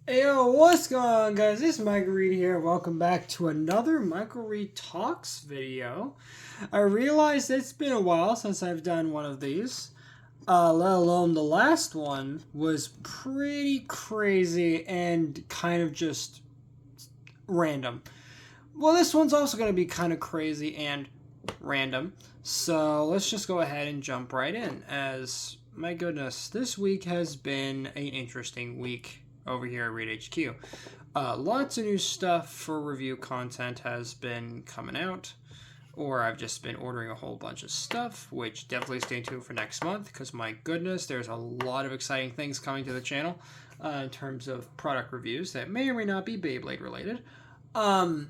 Hey, yo, what's going on, guys? This is Michael Reed here. Welcome back to another Michael Reed Talks video. I realized it's been a while since I've done one of these, let alone the last one was pretty crazy and kind of just random. Well, this one's also going to be kind of crazy and random. So let's just go ahead and jump right in. As my goodness, this week has been an interesting week over here at Read HQ. Lots of new stuff for review content has been coming out, or I've just been ordering a whole bunch of stuff, which definitely stay tuned for next month, because my goodness, there's a lot of exciting things coming to the channel in terms of product reviews that may or may not be Beyblade related. And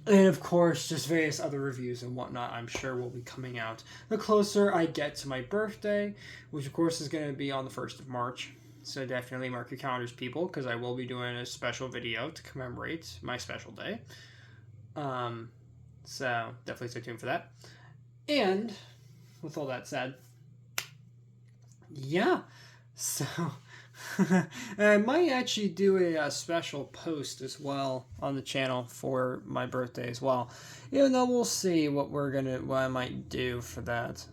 of course, just various other reviews and whatnot, I'm sure will be coming out the closer I get to my birthday, which of course is going to be on the 1st of March. So definitely mark your calendars, people, because I will be doing a special video to commemorate my special day. So definitely stay tuned for that. And with all that said, yeah. So I might actually do a special post as well on the channel for my birthday as well. Even though we'll see what I might do for that.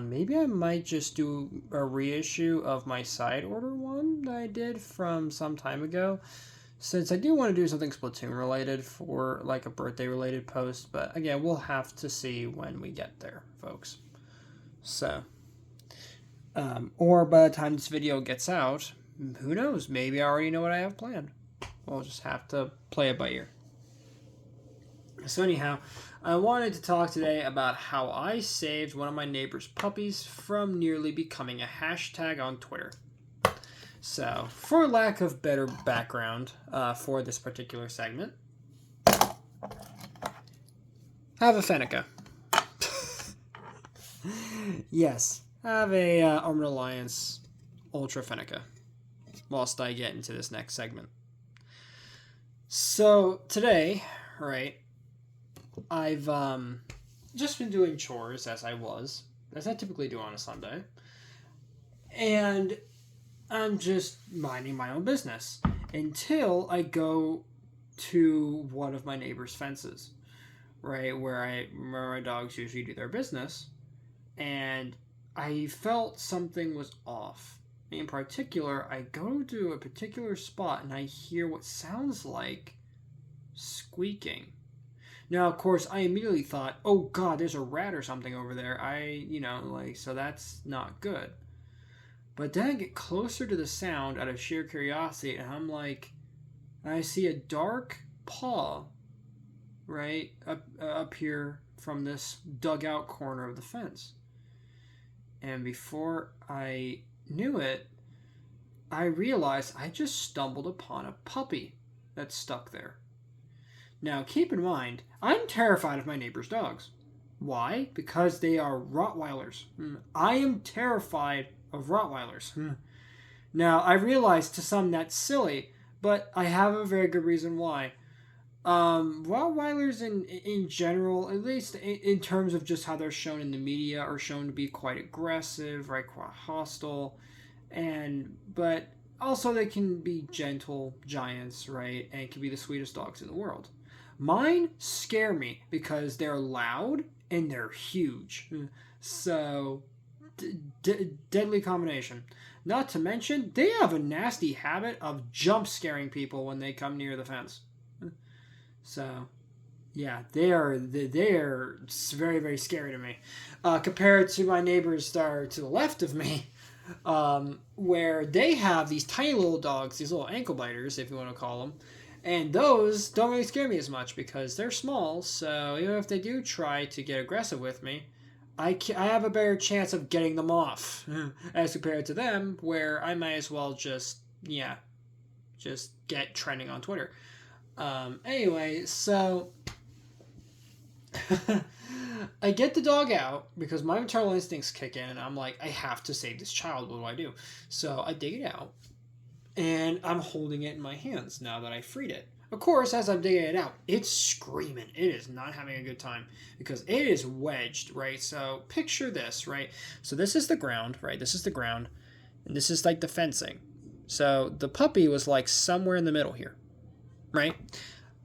Maybe I might just do a reissue of my side order one that I did from some time ago, since I do want to do something Splatoon related for like a birthday related post, but again, we'll have to see when we get there, folks. So, or by the time this video gets out, who knows, maybe I already know what I have planned. We'll just have to play it by ear. So anyhow, I wanted to talk today about how I saved one of my neighbor's puppies from nearly becoming a hashtag on Twitter. So, for lack of better background for this particular segment, have a Fenneca. Yes, have a Armored Alliance Ultra Fenneca, whilst I get into this next segment. So, today, right, I've just been doing chores as I typically do on a Sunday, and I'm just minding my own business until I go to one of my neighbor's fences, right, where my dogs usually do their business, and I felt something was off. In particular, I go to a particular spot and I hear what sounds like squeaking. Now, of course, I immediately thought, oh god, there's a rat or something over there. So that's not good. But then I get closer to the sound out of sheer curiosity, and I'm like, I see a dark paw, right, up here from this dugout corner of the fence. And before I knew it, I realized I just stumbled upon a puppy that's stuck there. Now, keep in mind, I'm terrified of my neighbor's dogs. Why? Because they are Rottweilers. I am terrified of Rottweilers. Now, I realize to some that's silly, but I have a very good reason why. Rottweilers in general, at least in terms of just how they're shown in the media, are shown to be quite aggressive, right, quite hostile, but also they can be gentle giants, right, and can be the sweetest dogs in the world. Mine scare me because they're loud and they're huge. So, deadly combination. Not to mention, they have a nasty habit of jump scaring people when they come near the fence. So, yeah, they are very, very scary to me. Compared to my neighbors that are to the left of me, where they have these tiny little dogs, these little ankle biters, if you want to call them. And those don't really scare me as much because they're small, so even if they do try to get aggressive with me, I have a better chance of getting them off as compared to them, where I might as well just get trending on Twitter. Anyway, so I get the dog out because my maternal instincts kick in, and I'm like, I have to save this child. What do I do? So I dig it out, and I'm holding it in my hands now that I freed it. Of course, as I'm digging it out, it's screaming. It is not having a good time because it is wedged, right? So picture this, right? So this is the ground, right? This is the ground, and this is like the fencing. So the puppy was like somewhere in the middle here, right?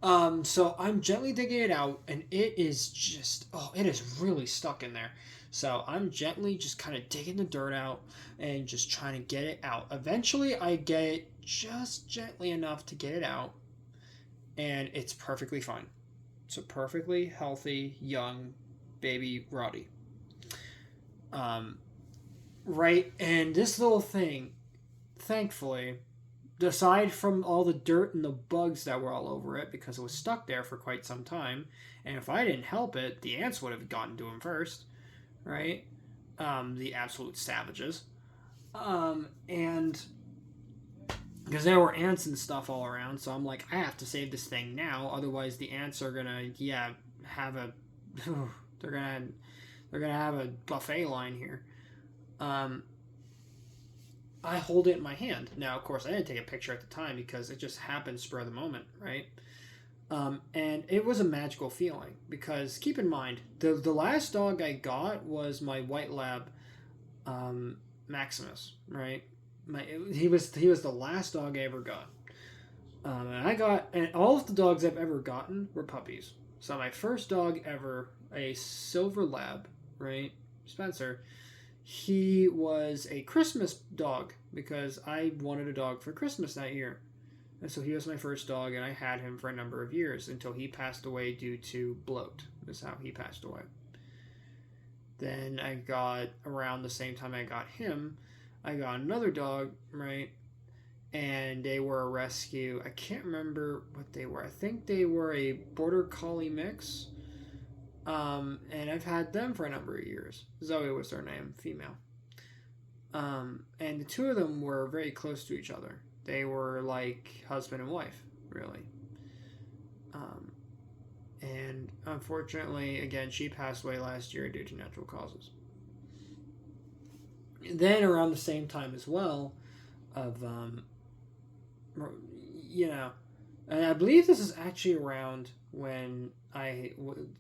So I'm gently digging it out, and it is just, oh, it is really stuck in there. So I'm gently just kind of digging the dirt out and just trying to get it out. Eventually, I get it just gently enough to get it out, and it's perfectly fine. It's a perfectly healthy, young baby Roddy. Um, right? And this little thing, thankfully, aside from all the dirt and the bugs that were all over it because it was stuck there for quite some time, and if I didn't help it, the ants would have gotten to him first, right? The absolute savages. And because there were ants and stuff all around, so I'm like, I have to save this thing now, otherwise the ants are gonna, yeah, have a, they're gonna, they're gonna have a buffet line here. Um, I hold it in my hand. Now, of course, I didn't take a picture at the time because it just happened spur of the moment, right? And it was a magical feeling because keep in mind, the last dog I got was my white lab, Maximus, right? He was the last dog I ever got. And all of the dogs I've ever gotten were puppies. So my first dog ever, a silver lab, right, Spencer. He was a Christmas dog because I wanted a dog for Christmas that year. And so he was my first dog, and I had him for a number of years until he passed away due to bloat. That's how he passed away. Then I got, around the same time I got him, I got another dog, right? And they were a rescue. I can't remember what they were. I think they were a border collie mix. And I've had them for a number of years. Zoe was their name, female. And the two of them were very close to each other. They were like husband and wife, really. And unfortunately, again, she passed away last year due to natural causes. Then around the same time as well, of you know, and I believe this is actually around when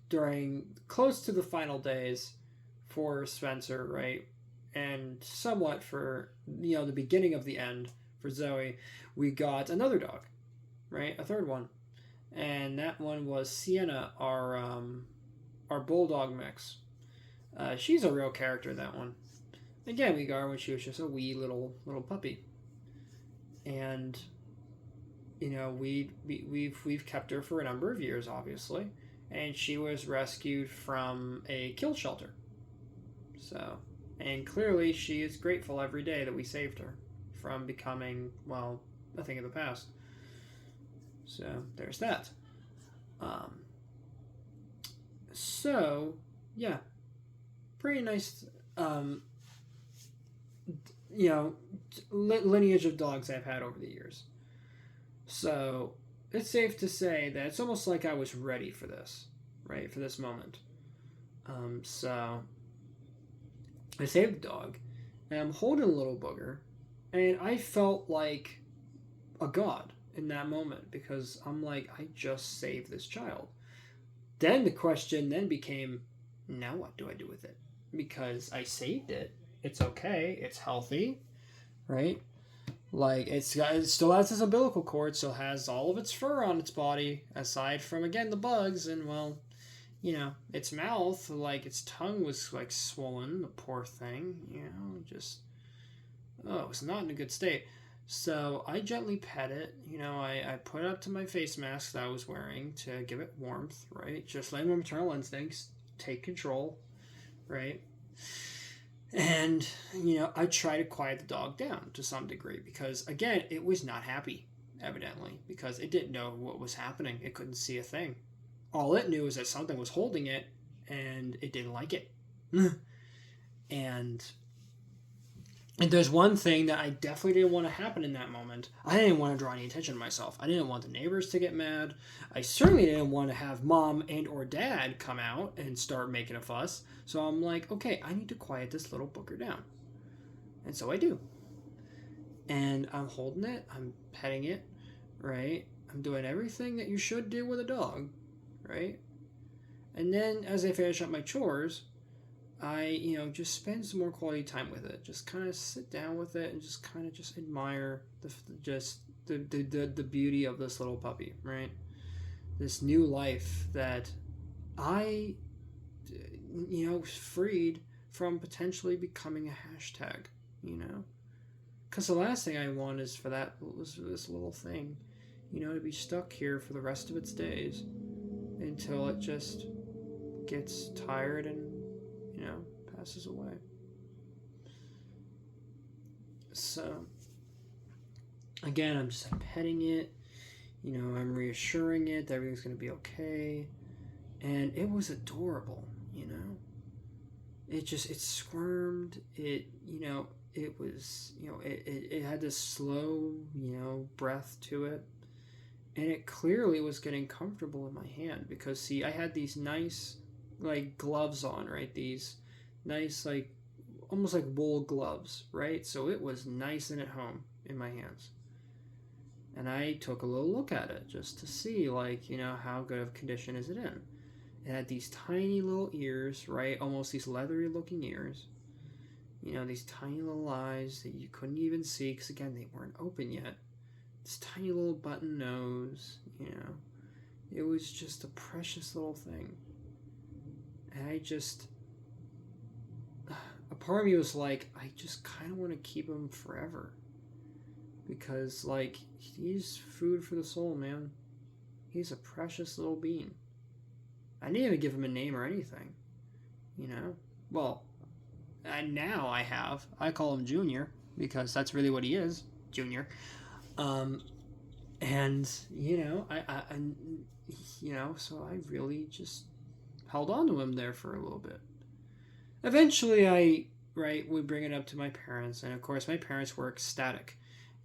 during close to the final days for Spencer, right, and somewhat for the beginning of the end for Zoe, we got another dog, right, a third one, and that one was Sienna, our bulldog mix. She's a real character, that one. Again, we got her when she was just a wee little puppy, and we've kept her for a number of years, obviously, and she was rescued from a kill shelter. So, and clearly she is grateful every day that we saved her from becoming, well, a thing of the past. So there's that. So yeah, pretty nice. Lineage of dogs I've had over the years. So it's safe to say that it's almost like I was ready for this, right? For this moment. So I saved the dog, and I'm holding a little booger, and I felt like a god in that moment because I'm like, I just saved this child. Then the question then became, now what do I do with it? Because I saved it. It's okay. It's healthy, right? Like it still has its umbilical cord, still has all of its fur on its body, aside from again the bugs, and well, its mouth, like its tongue was like swollen. The poor thing, just it was not in a good state. So I gently pet it. I put it up to my face mask that I was wearing to give it warmth, right? Just letting my maternal instincts take control, right? And, I try to quiet the dog down to some degree because, again, it was not happy, evidently, because it didn't know what was happening. It couldn't see a thing. All it knew is that something was holding it, and it didn't like it. And there's one thing that I definitely didn't want to happen in that moment. I didn't want to draw any attention to myself. I didn't want the neighbors to get mad. I certainly didn't want to have mom and or dad come out and start making a fuss. So I'm like, okay, I need to quiet this little booger down. And so I do. And I'm holding it. I'm petting it, right? I'm doing everything that you should do with a dog, right? And then as I finish up my chores, just spend some more quality time with it. Just kind of sit down with it and just kind of just admire the beauty of this little puppy, right? This new life that I, freed from potentially becoming a hashtag, Because the last thing I want is for this little thing, to be stuck here for the rest of its days until it just gets tired and, passes away. So, again, I'm just petting it, I'm reassuring it that everything's going to be okay. And it was adorable, It squirmed, it was, it had this slow, breath to it. And it clearly was getting comfortable in my hand because, see, I had these nice, gloves on, right? These nice, almost like wool gloves, right? So it was nice and at home in my hands. And I took a little look at it just to see, how good of condition is it in. It had these tiny little ears, right? Almost these leathery looking ears. These tiny little eyes that you couldn't even see because, again, they weren't open yet. This tiny little button nose, It was just a precious little thing. And a part of me was like, I just kind of want to keep him forever. Because, he's food for the soul, man. He's a precious little being. I didn't even give him a name or anything. Well, now I have. I call him Junior because that's really what he is, Junior. And so I really just held on to him there for a little bit. Eventually, would bring it up to my parents, and of course, my parents were ecstatic,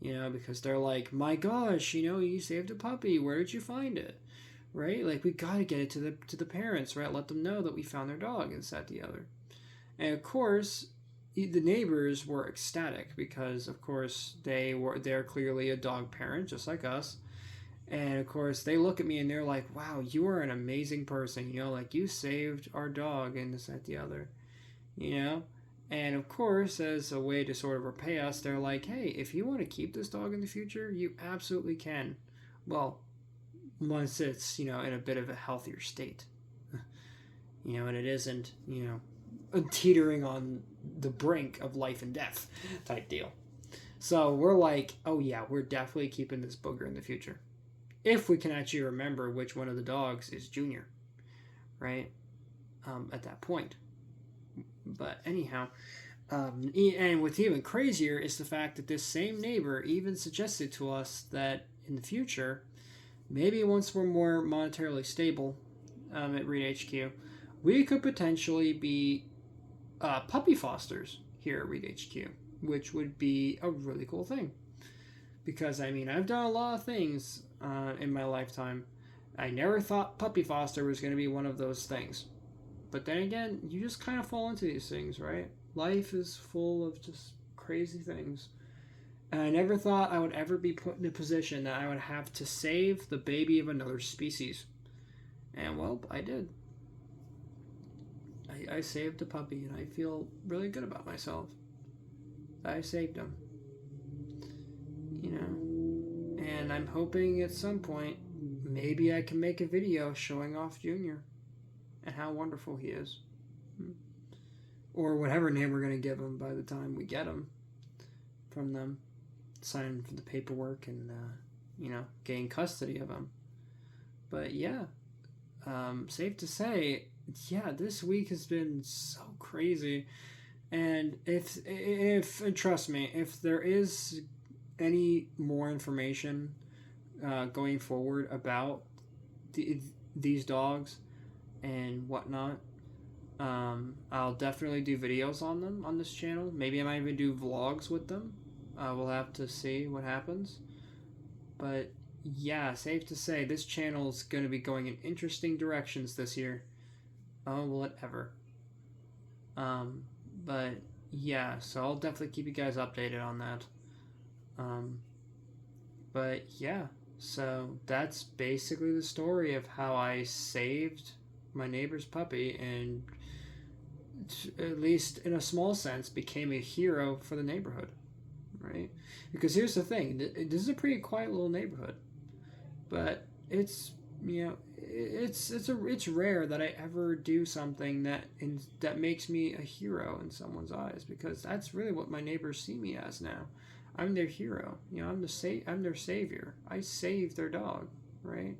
because they're like, "My gosh, you saved a puppy. Where did you find it?" Right? We gotta get it to the parents, right? Let them know that we found their dog, and that the other. And of course, the neighbors were ecstatic because, of course, they're clearly a dog parent, just like us. And of course, they look at me and they're like, "Wow, you are an amazing person. You saved our dog," and this, that, the other. And of course, as a way to sort of repay us, they're like, "Hey, if you want to keep this dog in the future, you absolutely can. Well, once it's, in a bit of a healthier state. And it isn't, teetering on the brink of life and death type deal." So we're like, "Oh yeah, we're definitely keeping this booger in the future. If we can actually remember which one of the dogs is Junior, right? At that point." But anyhow, and what's even crazier is the fact that this same neighbor even suggested to us that in the future, maybe once we're more monetarily stable at Reed HQ, we could potentially be puppy fosters here at Reed HQ, which would be a really cool thing. Because, I've done a lot of things in my lifetime. I never thought puppy foster was going to be one of those things. But then again, you just kind of fall into these things, right? Life is full of just crazy things. And I never thought I would ever be put in a position that I would have to save the baby of another species. And, well, I did. I saved a puppy, and I feel really good about myself. I saved him. And I'm hoping at some point, maybe I can make a video showing off Junior and how wonderful he is. Or whatever name we're going to give him by the time we get him from them. Sign for the paperwork and, gain custody of him. But yeah, safe to say, this week has been so crazy. And if trust me, if there is any more information going forward about these dogs and whatnot, I'll definitely do videos on them on this channel. Maybe I might even do vlogs with them. We'll have to see what happens. But yeah, safe to say this channel is going to be going in interesting directions this year. Oh, will it ever? But yeah, so I'll definitely keep you guys updated on that. But yeah, so that's basically the story of how I saved my neighbor's puppy and at least in a small sense, became a hero for the neighborhood, right? Because here's the thing: this is a pretty quiet little neighborhood, but it's it's rare that I ever do something that makes me a hero in someone's eyes, because that's really what my neighbors see me as now. I'm their hero. I'm their savior. I saved their dog, right?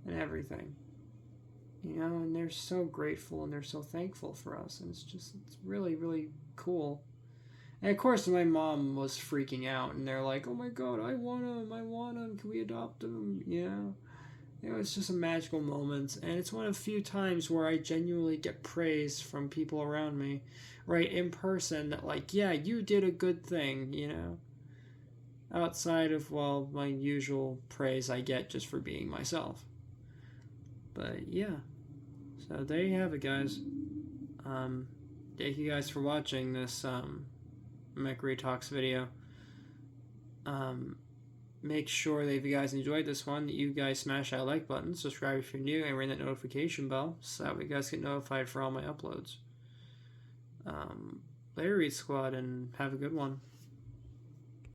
And everything. And they're so grateful and they're so thankful for us, and it's really, really cool. And of course, my mom was freaking out, and they're like, "Oh my God, I want him, can we adopt him?" It's just a magical moment, and it's one of the few times where I genuinely get praise from people around me, right, in person, that like, yeah, you did a good thing, outside of, well, my usual praise I get just for being myself. But yeah, so there you have it, guys. Thank you guys for watching this McRae Talks video. Make sure that if you guys enjoyed this one, that you guys smash that like button, subscribe if you're new, and ring that notification bell so that way you guys get notified for all my uploads. Later, Read Squad, and have a good one.